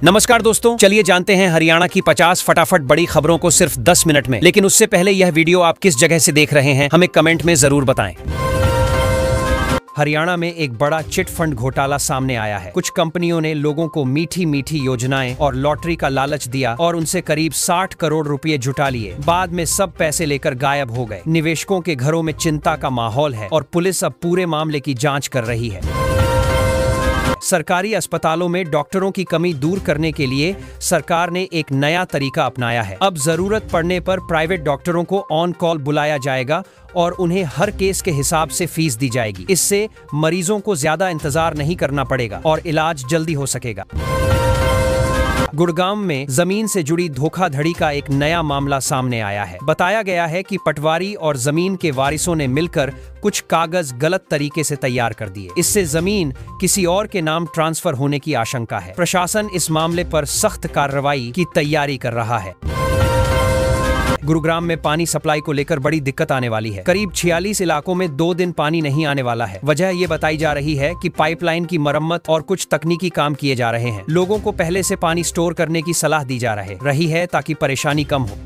नमस्कार दोस्तों, चलिए जानते हैं हरियाणा की 50 फटाफट बड़ी खबरों को सिर्फ 10 मिनट में। लेकिन उससे पहले यह वीडियो आप किस जगह से देख रहे हैं हमें कमेंट में जरूर बताएं। हरियाणा में एक बड़ा चिट फंड घोटाला सामने आया है। कुछ कंपनियों ने लोगों को मीठी मीठी योजनाएं और लॉटरी का लालच दिया और उनसे करीब 60 करोड़ रुपए जुटा लिए। बाद में सब पैसे लेकर गायब हो गए। निवेशकों के घरों में चिंता का माहौल है और पुलिस अब पूरे मामले की जांच कर रही है। सरकारी अस्पतालों में डॉक्टरों की कमी दूर करने के लिए सरकार ने एक नया तरीका अपनाया है। अब जरूरत पड़ने पर प्राइवेट डॉक्टरों को ऑन कॉल बुलाया जाएगा और उन्हें हर केस के हिसाब से फीस दी जाएगी। इससे मरीजों को ज्यादा इंतजार नहीं करना पड़ेगा और इलाज जल्दी हो सकेगा। गुड़गांव में जमीन से जुड़ी धोखाधड़ी का एक नया मामला सामने आया है। बताया गया है कि पटवारी और जमीन के वारिसों ने मिलकर कुछ कागज गलत तरीके से तैयार कर दिए। इससे जमीन किसी और के नाम ट्रांसफर होने की आशंका है। प्रशासन इस मामले पर सख्त कार्रवाई की तैयारी कर रहा है। गुरुग्राम में पानी सप्लाई को लेकर बड़ी दिक्कत आने वाली है। करीब 46 इलाकों में 2 दिन पानी नहीं आने वाला है। वजह ये बताई जा रही है कि पाइपलाइन की मरम्मत और कुछ तकनीकी काम किए जा रहे हैं। लोगों को पहले से पानी स्टोर करने की सलाह दी जा रही है ताकि परेशानी कम हो।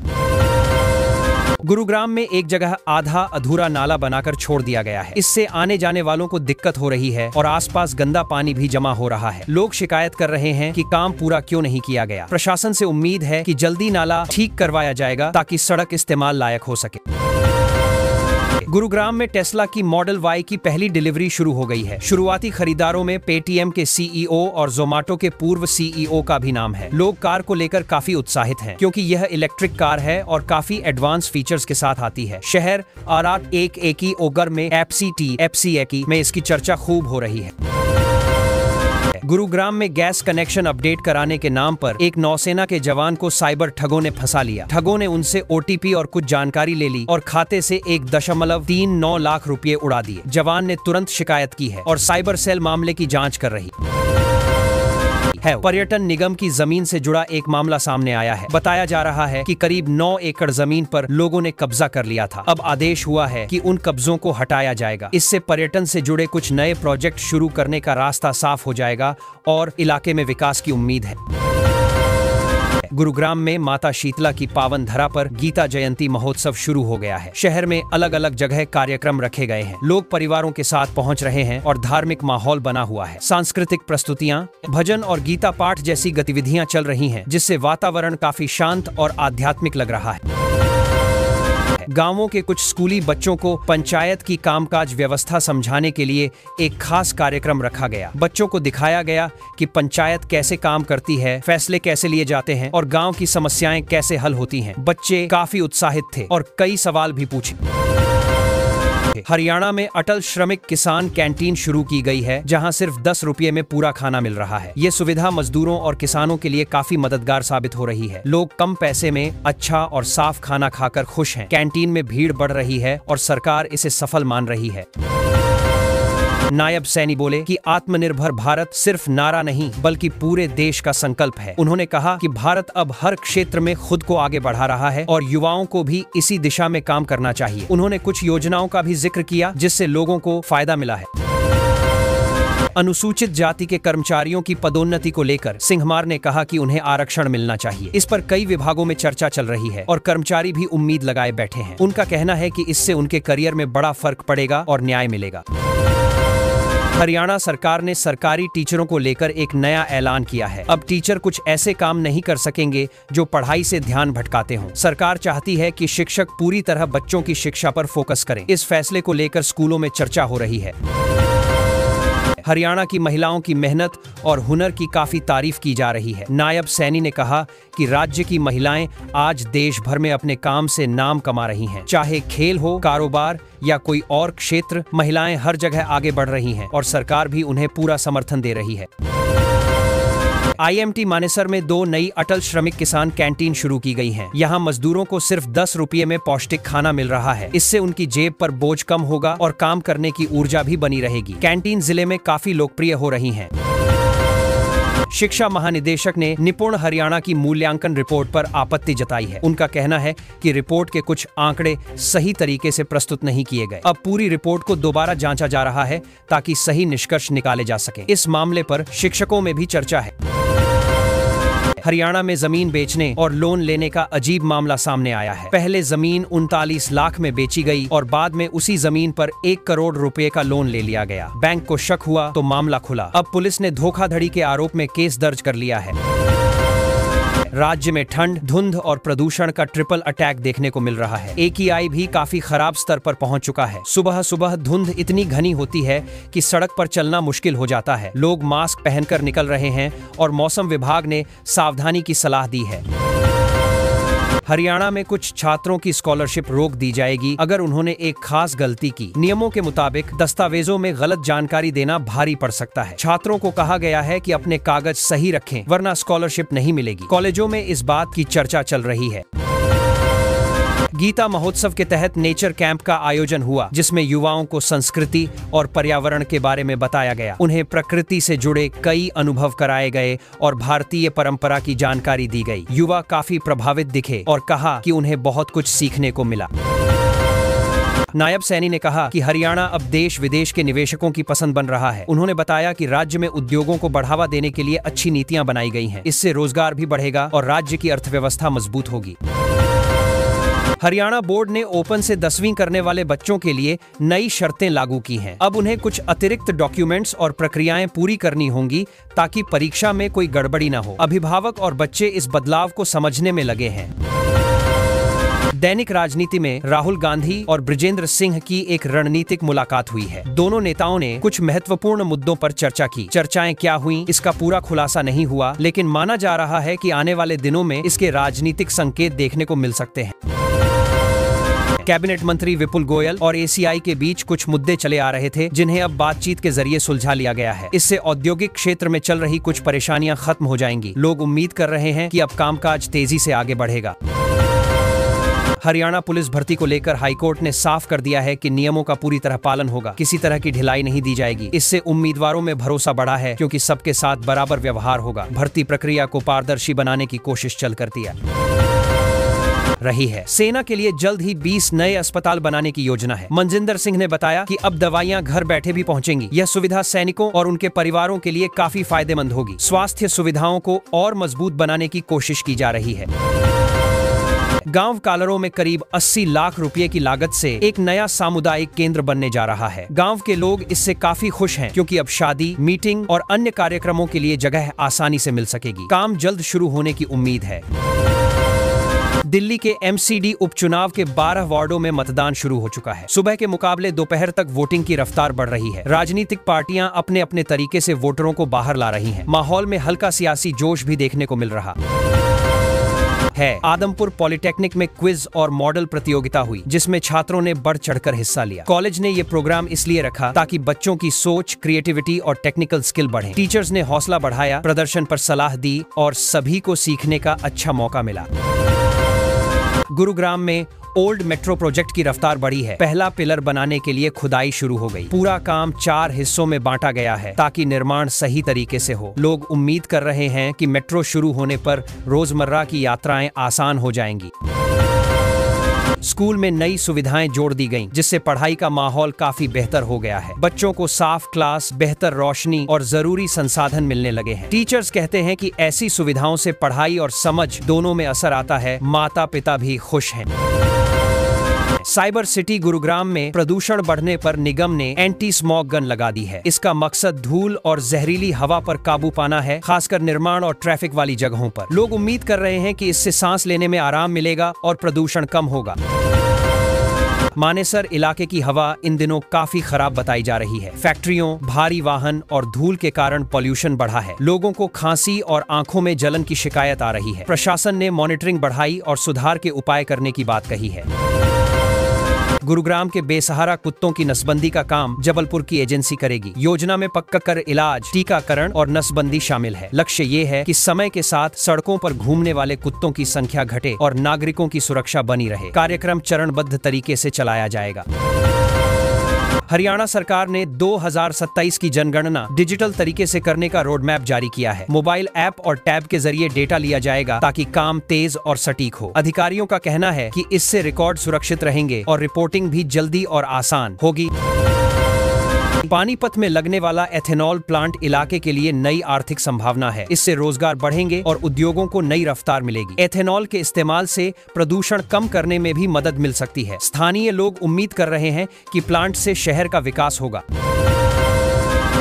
गुरुग्राम में एक जगह आधा अधूरा नाला बनाकर छोड़ दिया गया है। इससे आने जाने वालों को दिक्कत हो रही है और आसपास गंदा पानी भी जमा हो रहा है। लोग शिकायत कर रहे हैं कि काम पूरा क्यों नहीं किया गया। प्रशासन से उम्मीद है कि जल्दी नाला ठीक करवाया जाएगा ताकि सड़क इस्तेमाल लायक हो सके। गुरुग्राम में टेस्ला की मॉडल वाई की पहली डिलीवरी शुरू हो गई है। शुरुआती खरीदारों में पेटीएम के सीईओ और जोमेटो के पूर्व सीईओ का भी नाम है। लोग कार को लेकर काफी उत्साहित हैं, क्योंकि यह इलेक्ट्रिक कार है और काफी एडवांस फीचर्स के साथ आती है। शहर आराट एक ओगर में एफसी में इसकी चर्चा खूब हो रही है। गुरुग्राम में गैस कनेक्शन अपडेट कराने के नाम पर एक नौसेना के जवान को साइबर ठगों ने फंसा लिया। ठगों ने उनसे ओटीपी और कुछ जानकारी ले ली और खाते से 1.39 लाख रुपए उड़ा दिए। जवान ने तुरंत शिकायत की है और साइबर सेल मामले की जांच कर रही है। पर्यटन निगम की जमीन से जुड़ा एक मामला सामने आया है। बताया जा रहा है कि करीब 9 एकड़ जमीन पर लोगों ने कब्जा कर लिया था। अब आदेश हुआ है कि उन कब्जों को हटाया जाएगा। इससे पर्यटन से जुड़े कुछ नए प्रोजेक्ट शुरू करने का रास्ता साफ हो जाएगा और इलाके में विकास की उम्मीद है। गुरुग्राम में माता शीतला की पावन धरा पर गीता जयंती महोत्सव शुरू हो गया है। शहर में अलग अलग जगह कार्यक्रम रखे गए हैं। लोग परिवारों के साथ पहुंच रहे हैं और धार्मिक माहौल बना हुआ है। सांस्कृतिक प्रस्तुतियां, भजन और गीता पाठ जैसी गतिविधियां चल रही हैं, जिससे वातावरण काफी शांत और आध्यात्मिक लग रहा है। गांवों के कुछ स्कूली बच्चों को पंचायत की कामकाज व्यवस्था समझाने के लिए एक खास कार्यक्रम रखा गया। बच्चों को दिखाया गया कि पंचायत कैसे काम करती है, फैसले कैसे लिए जाते हैं और गांव की समस्याएं कैसे हल होती हैं। बच्चे काफी उत्साहित थे और कई सवाल भी पूछे। हरियाणा में अटल श्रमिक किसान कैंटीन शुरू की गई है, जहां सिर्फ 10 रुपये में पूरा खाना मिल रहा है। ये सुविधा मजदूरों और किसानों के लिए काफी मददगार साबित हो रही है। लोग कम पैसे में अच्छा और साफ खाना खाकर खुश हैं। कैंटीन में भीड़ बढ़ रही है और सरकार इसे सफल मान रही है। नायब सैनी बोले कि आत्मनिर्भर भारत सिर्फ नारा नहीं बल्कि पूरे देश का संकल्प है। उन्होंने कहा कि भारत अब हर क्षेत्र में खुद को आगे बढ़ा रहा है और युवाओं को भी इसी दिशा में काम करना चाहिए। उन्होंने कुछ योजनाओं का भी जिक्र किया जिससे लोगों को फायदा मिला है। अनुसूचित जाति के कर्मचारियों की पदोन्नति को लेकर सिंघमार ने कहा कि उन्हें आरक्षण मिलना चाहिए। इस पर कई विभागों में चर्चा चल रही है और कर्मचारी भी उम्मीद लगाए बैठे हैं। उनका कहना है कि इससे उनके करियर में बड़ा फर्क पड़ेगा और न्याय मिलेगा। हरियाणा सरकार ने सरकारी टीचरों को लेकर एक नया ऐलान किया है। अब टीचर कुछ ऐसे काम नहीं कर सकेंगे जो पढ़ाई से ध्यान भटकाते हों। सरकार चाहती है कि शिक्षक पूरी तरह बच्चों की शिक्षा पर फोकस करें। इस फैसले को लेकर स्कूलों में चर्चा हो रही है। हरियाणा की महिलाओं की मेहनत और हुनर की काफी तारीफ की जा रही है। नायब सैनी ने कहा कि राज्य की महिलाएं आज देश भर में अपने काम से नाम कमा रही हैं। चाहे खेल हो, कारोबार या कोई और क्षेत्र, महिलाएं हर जगह आगे बढ़ रही हैं और सरकार भी उन्हें पूरा समर्थन दे रही है। IMT मानेसर में 2 नई अटल श्रमिक किसान कैंटीन शुरू की गई हैं। यहाँ मजदूरों को सिर्फ 10 रुपये में पौष्टिक खाना मिल रहा है। इससे उनकी जेब पर बोझ कम होगा और काम करने की ऊर्जा भी बनी रहेगी। कैंटीन जिले में काफी लोकप्रिय हो रही हैं। शिक्षा महानिदेशक ने निपुण हरियाणा की मूल्यांकन रिपोर्ट पर आपत्ति जताई है। उनका कहना है कि रिपोर्ट के कुछ आंकड़े सही तरीके से प्रस्तुत नहीं किए गए। अब पूरी रिपोर्ट को दोबारा जांचा जा रहा है ताकि सही निष्कर्ष निकाले जा सके। इस मामले पर शिक्षकों में भी चर्चा है। हरियाणा में जमीन बेचने और लोन लेने का अजीब मामला सामने आया है। पहले जमीन 39 लाख में बेची गई और बाद में उसी जमीन पर 1 करोड़ रुपए का लोन ले लिया गया। बैंक को शक हुआ तो मामला खुला। अब पुलिस ने धोखाधड़ी के आरोप में केस दर्ज कर लिया है। राज्य में ठंड, धुंध और प्रदूषण का ट्रिपल अटैक देखने को मिल रहा है। AQI भी काफी खराब स्तर पर पहुंच चुका है। सुबह सुबह धुंध इतनी घनी होती है कि सड़क पर चलना मुश्किल हो जाता है। लोग मास्क पहनकर निकल रहे हैं और मौसम विभाग ने सावधानी की सलाह दी है। हरियाणा में कुछ छात्रों की स्कॉलरशिप रोक दी जाएगी अगर उन्होंने एक खास गलती की। नियमों के मुताबिक दस्तावेजों में गलत जानकारी देना भारी पड़ सकता है। छात्रों को कहा गया है कि अपने कागज सही रखें वरना स्कॉलरशिप नहीं मिलेगी। कॉलेजों में इस बात की चर्चा चल रही है। गीता महोत्सव के तहत नेचर कैंप का आयोजन हुआ जिसमें युवाओं को संस्कृति और पर्यावरण के बारे में बताया गया। उन्हें प्रकृति से जुड़े कई अनुभव कराए गए और भारतीय परंपरा की जानकारी दी गई। युवा काफी प्रभावित दिखे और कहा कि उन्हें बहुत कुछ सीखने को मिला। नायब सैनी ने कहा कि हरियाणा अब देश विदेश के निवेशकों की पसंद बन रहा है। उन्होंने बताया कि राज्य में उद्योगों को बढ़ावा देने के लिए अच्छी नीतियां बनाई गई हैं। इससे रोजगार भी बढ़ेगा और राज्य की अर्थव्यवस्था मजबूत होगी। हरियाणा बोर्ड ने ओपन से 10वीं करने वाले बच्चों के लिए नई शर्तें लागू की हैं। अब उन्हें कुछ अतिरिक्त डॉक्यूमेंट्स और प्रक्रियाएं पूरी करनी होंगी ताकि परीक्षा में कोई गड़बड़ी न हो। अभिभावक और बच्चे इस बदलाव को समझने में लगे हैं। दैनिक राजनीति में राहुल गांधी और बृजेंद्र सिंह की एक रणनीतिक मुलाकात हुई है। दोनों नेताओं ने कुछ महत्वपूर्ण मुद्दों पर चर्चा की। चर्चाएं क्या हुई इसका पूरा खुलासा नहीं हुआ, लेकिन माना जा रहा है कि आने वाले दिनों में इसके राजनीतिक संकेत देखने को मिल सकते हैं। कैबिनेट मंत्री विपुल गोयल और ACI के बीच कुछ मुद्दे चले आ रहे थे जिन्हें अब बातचीत के जरिए सुलझा लिया गया है। इससे औद्योगिक क्षेत्र में चल रही कुछ परेशानियां खत्म हो जाएंगी। लोग उम्मीद कर रहे हैं कि अब कामकाज तेजी से आगे बढ़ेगा। हरियाणा पुलिस भर्ती को लेकर हाईकोर्ट ने साफ कर दिया है कि नियमों का पूरी तरह पालन होगा। किसी तरह की ढिलाई नहीं दी जाएगी। इससे उम्मीदवारों में भरोसा बढ़ा है क्योंकि सबके साथ बराबर व्यवहार होगा। भर्ती प्रक्रिया को पारदर्शी बनाने की कोशिश चल करती रही है। सेना के लिए जल्द ही 20 नए अस्पताल बनाने की योजना है। मनजिंदर सिंह ने बताया कि अब दवाइयां घर बैठे भी पहुंचेंगी। यह सुविधा सैनिकों और उनके परिवारों के लिए काफी फायदेमंद होगी। स्वास्थ्य सुविधाओं को और मजबूत बनाने की कोशिश की जा रही है। गांव कालरों में करीब 80 लाख रुपए की लागत से एक नया सामुदायिक केंद्र बनने जा रहा है। गांव के लोग इससे काफी खुश हैं क्योंकि अब शादी, मीटिंग और अन्य कार्यक्रमों के लिए जगह आसानी से मिल सकेगी। काम जल्द शुरू होने की उम्मीद है। दिल्ली के MCD उपचुनाव के 12 वार्डों में मतदान शुरू हो चुका है। सुबह के मुकाबले दोपहर तक वोटिंग की रफ्तार बढ़ रही है। राजनीतिक पार्टियां अपने अपने तरीके से वोटरों को बाहर ला रही हैं। माहौल में हल्का सियासी जोश भी देखने को मिल रहा है। आदमपुर पॉलिटेक्निक में क्विज और मॉडल प्रतियोगिता हुई जिसमें छात्रों ने बढ़ चढ़कर हिस्सा लिया। कॉलेज ने ये प्रोग्राम इसलिए रखा ताकि बच्चों की सोच, क्रिएटिविटी और टेक्निकल स्किल बढ़े। टीचर्स ने हौसला बढ़ाया, प्रदर्शन पर सलाह दी और सभी को सीखने का अच्छा मौका मिला। गुरुग्राम में ओल्ड मेट्रो प्रोजेक्ट की रफ्तार बढ़ी है। पहला पिलर बनाने के लिए खुदाई शुरू हो गई। पूरा काम 4 हिस्सों में बांटा गया है ताकि निर्माण सही तरीके से हो। लोग उम्मीद कर रहे हैं कि मेट्रो शुरू होने पर रोजमर्रा की यात्राएं आसान हो जाएंगी। स्कूल में नई सुविधाएं जोड़ दी गईं, जिससे पढ़ाई का माहौल काफी बेहतर हो गया है। बच्चों को साफ क्लास, बेहतर रोशनी और जरूरी संसाधन मिलने लगे हैं। टीचर्स कहते हैं कि ऐसी सुविधाओं से पढ़ाई और समझ दोनों में असर आता है। माता पिता भी खुश हैं। साइबर सिटी गुरुग्राम में प्रदूषण बढ़ने पर निगम ने एंटी स्मॉग गन लगा दी है। इसका मकसद धूल और जहरीली हवा पर काबू पाना है, खासकर निर्माण और ट्रैफिक वाली जगहों पर। लोग उम्मीद कर रहे हैं कि इससे सांस लेने में आराम मिलेगा और प्रदूषण कम होगा। मानेसर इलाके की हवा इन दिनों काफी खराब बताई जा रही है। फैक्ट्रियों, भारी वाहन और धूल के कारण पॉल्यूशन बढ़ा है। लोगों को खांसी और आंखों में जलन की शिकायत आ रही है। प्रशासन ने मॉनिटरिंग बढ़ाई और सुधार के उपाय करने की बात कही है। गुरुग्राम के बेसहारा कुत्तों की नसबंदी का काम जबलपुर की एजेंसी करेगी। योजना में पक्का कर इलाज, टीकाकरण और नसबंदी शामिल है। लक्ष्य ये है कि समय के साथ सड़कों पर घूमने वाले कुत्तों की संख्या घटे और नागरिकों की सुरक्षा बनी रहे। कार्यक्रम चरणबद्ध तरीके से चलाया जाएगा। हरियाणा सरकार ने 2027 की जनगणना डिजिटल तरीके से करने का रोड मैप जारी किया है। मोबाइल ऐप और टैब के जरिए डेटा लिया जाएगा ताकि काम तेज और सटीक हो। अधिकारियों का कहना है कि इससे रिकॉर्ड सुरक्षित रहेंगे और रिपोर्टिंग भी जल्दी और आसान होगी। पानीपत में लगने वाला एथेनॉल प्लांट इलाके के लिए नई आर्थिक संभावना है। इससे रोजगार बढ़ेंगे और उद्योगों को नई रफ्तार मिलेगी। एथेनॉल के इस्तेमाल से प्रदूषण कम करने में भी मदद मिल सकती है। स्थानीय लोग उम्मीद कर रहे हैं कि प्लांट से शहर का विकास होगा।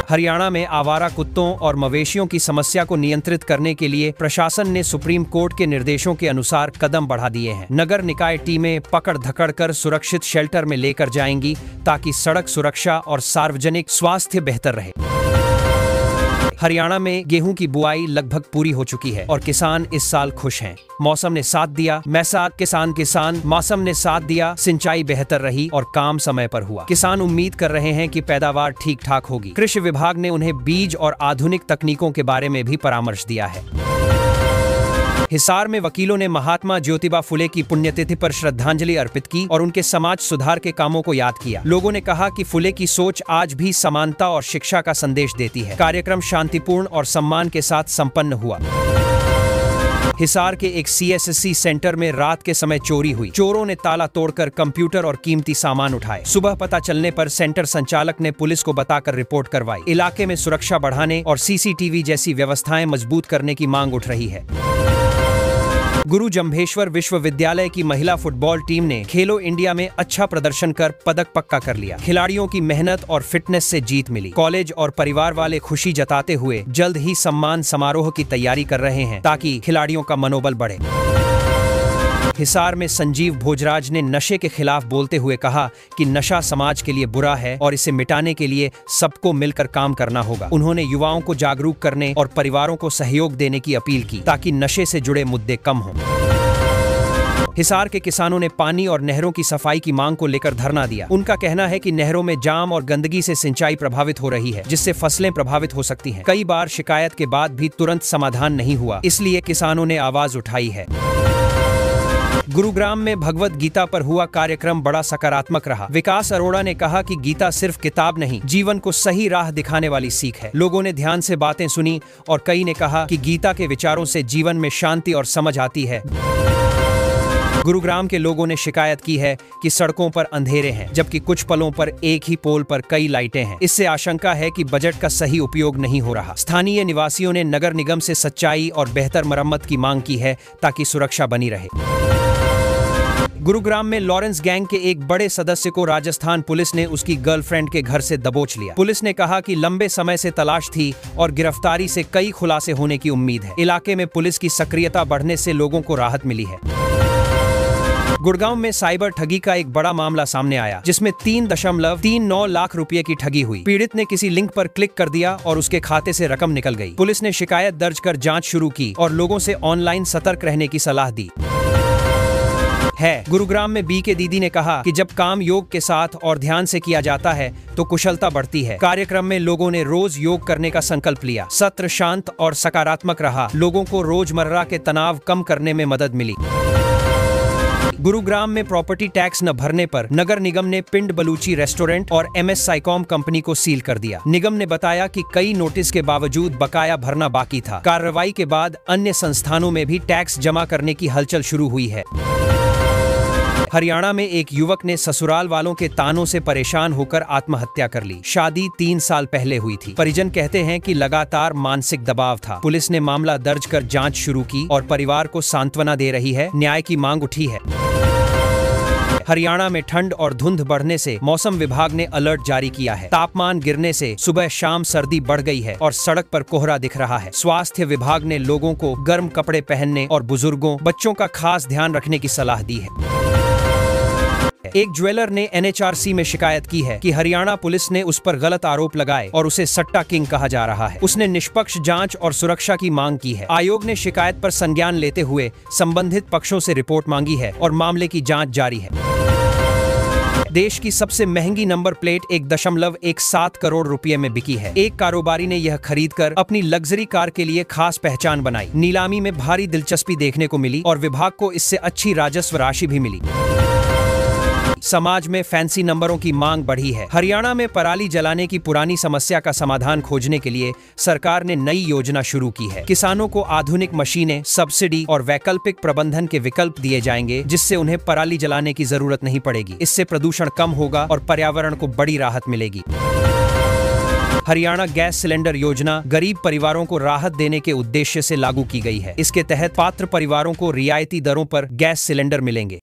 हरियाणा में आवारा कुत्तों और मवेशियों की समस्या को नियंत्रित करने के लिए प्रशासन ने सुप्रीम कोर्ट के निर्देशों के अनुसार कदम बढ़ा दिए हैं। नगर निकाय टीमें पकड़ धकड़ कर सुरक्षित शेल्टर में लेकर जाएंगी ताकि सड़क सुरक्षा और सार्वजनिक स्वास्थ्य बेहतर रहे। हरियाणा में गेहूं की बुआई लगभग पूरी हो चुकी है और किसान इस साल खुश हैं। मौसम ने साथ दिया, मौसम ने साथ दिया, सिंचाई बेहतर रही और काम समय पर हुआ। किसान उम्मीद कर रहे हैं कि पैदावार ठीक ठाक होगी। कृषि विभाग ने उन्हें बीज और आधुनिक तकनीकों के बारे में भी परामर्श दिया है। हिसार में वकीलों ने महात्मा ज्योतिबा फुले की पुण्यतिथि पर श्रद्धांजलि अर्पित की और उनके समाज सुधार के कामों को याद किया। लोगों ने कहा कि फुले की सोच आज भी समानता और शिक्षा का संदेश देती है। कार्यक्रम शांतिपूर्ण और सम्मान के साथ संपन्न हुआ। हिसार के एक CSSC सेंटर में रात के समय चोरी हुई। चोरों ने ताला तोड़कर कंप्यूटर और कीमती सामान उठाए। सुबह पता चलने पर सेंटर संचालक ने पुलिस को बताकर रिपोर्ट करवाई। इलाके में सुरक्षा बढ़ाने और CCTV जैसी व्यवस्थाएं मजबूत करने की मांग उठ रही है। गुरु जम्भेश्वर विश्वविद्यालय की महिला फुटबॉल टीम ने खेलो इंडिया में अच्छा प्रदर्शन कर पदक पक्का कर लिया। खिलाड़ियों की मेहनत और फिटनेस से जीत मिली। कॉलेज और परिवार वाले खुशी जताते हुए जल्द ही सम्मान समारोह की तैयारी कर रहे हैं ताकि खिलाड़ियों का मनोबल बढ़े। हिसार में संजीव भोजराज ने नशे के खिलाफ बोलते हुए कहा कि नशा समाज के लिए बुरा है और इसे मिटाने के लिए सबको मिलकर काम करना होगा। उन्होंने युवाओं को जागरूक करने और परिवारों को सहयोग देने की अपील की ताकि नशे से जुड़े मुद्दे कम हों। हिसार के किसानों ने पानी और नहरों की सफाई की मांग को लेकर धरना दिया। उनका कहना है कि नहरों में जाम और गंदगी से सिंचाई प्रभावित हो रही है, जिससे फसलें प्रभावित हो सकती हैं। कई बार शिकायत के बाद भी तुरंत समाधान नहीं हुआ, इसलिए किसानों ने आवाज उठाई है। गुरुग्राम में भगवत गीता पर हुआ कार्यक्रम बड़ा सकारात्मक रहा। विकास अरोड़ा ने कहा कि गीता सिर्फ किताब नहीं, जीवन को सही राह दिखाने वाली सीख है। लोगों ने ध्यान से बातें सुनी और कई ने कहा कि गीता के विचारों से जीवन में शांति और समझ आती है। गुरुग्राम के लोगों ने शिकायत की है कि सड़कों पर अंधेरे हैं, जबकि कुछ पलों पर एक ही पोल पर कई लाइटें हैं। इससे आशंका है कि बजट का सही उपयोग नहीं हो रहा। स्थानीय निवासियों ने नगर निगम से सच्चाई और बेहतर मरम्मत की मांग की है ताकि सुरक्षा बनी रहे। गुरुग्राम में लॉरेंस गैंग के एक बड़े सदस्य को राजस्थान पुलिस ने उसकी गर्लफ्रेंड के घर से दबोच लिया। पुलिस ने कहा कि लंबे समय से तलाश थी और गिरफ्तारी से कई खुलासे होने की उम्मीद है। इलाके में पुलिस की सक्रियता बढ़ने से लोगों को राहत मिली है। गुड़गांव में साइबर ठगी का एक बड़ा मामला सामने आया, जिसमें 3.39 लाख रुपए की ठगी हुई। पीड़ित ने किसी लिंक पर क्लिक कर दिया और उसके खाते से रकम निकल गई। पुलिस ने शिकायत दर्ज कर जांच शुरू की और लोगों से ऑनलाइन सतर्क रहने की सलाह दी है। गुरुग्राम में बी के दीदी ने कहा कि जब काम योग के साथ और ध्यान से किया जाता है तो कुशलता बढ़ती है। कार्यक्रम में लोगों ने रोज योग करने का संकल्प लिया। सत्र शांत और सकारात्मक रहा। लोगों को रोजमर्रा के तनाव कम करने में मदद मिली। गुरुग्राम में प्रॉपर्टी टैक्स न भरने पर नगर निगम ने पिंड बलूची रेस्टोरेंट और MS साइकॉम कंपनी को सील कर दिया। निगम ने बताया कि कई नोटिस के बावजूद बकाया भरना बाकी था। कार्रवाई के बाद अन्य संस्थानों में भी टैक्स जमा करने की हलचल शुरू हुई है। हरियाणा में एक युवक ने ससुराल वालों के तानों से परेशान होकर आत्महत्या कर ली। शादी 3 साल पहले हुई थी। परिजन कहते हैं कि लगातार मानसिक दबाव था। पुलिस ने मामला दर्ज कर जांच शुरू की और परिवार को सांत्वना दे रही है। न्याय की मांग उठी है। हरियाणा में ठंड और धुंध बढ़ने से मौसम विभाग ने अलर्ट जारी किया है। तापमान गिरने से सुबह शाम सर्दी बढ़ गई है और सड़क पर कोहरा दिख रहा है। स्वास्थ्य विभाग ने लोगों को गर्म कपड़े पहनने और बुजुर्गों, बच्चों का खास ध्यान रखने की सलाह दी है। एक ज्वेलर ने NHRC में शिकायत की है कि हरियाणा पुलिस ने उस पर गलत आरोप लगाए और उसे सट्टा किंग कहा जा रहा है। उसने निष्पक्ष जांच और सुरक्षा की मांग की है। आयोग ने शिकायत पर संज्ञान लेते हुए संबंधित पक्षों से रिपोर्ट मांगी है और मामले की जांच जारी है। देश की सबसे महंगी नंबर प्लेट 1.17 करोड़ रुपए में बिकी है। एक कारोबारी ने यह खरीदकर अपनी लग्जरी कार के लिए खास पहचान बनाई। नीलामी में भारी दिलचस्पी देखने को मिली और विभाग को इससे अच्छी राजस्व राशि भी मिली। समाज में फैंसी नंबरों की मांग बढ़ी है। हरियाणा में पराली जलाने की पुरानी समस्या का समाधान खोजने के लिए सरकार ने नई योजना शुरू की है। किसानों को आधुनिक मशीनें, सब्सिडी और वैकल्पिक प्रबंधन के विकल्प दिए जाएंगे, जिससे उन्हें पराली जलाने की जरूरत नहीं पड़ेगी। इससे प्रदूषण कम होगा और पर्यावरण को बड़ी राहत मिलेगी। हरियाणा गैस सिलेंडर योजना गरीब परिवारों को राहत देने के उद्देश्य से लागू की गई है। इसके तहत पात्र परिवारों को रियायती दरों पर गैस सिलेंडर मिलेंगे।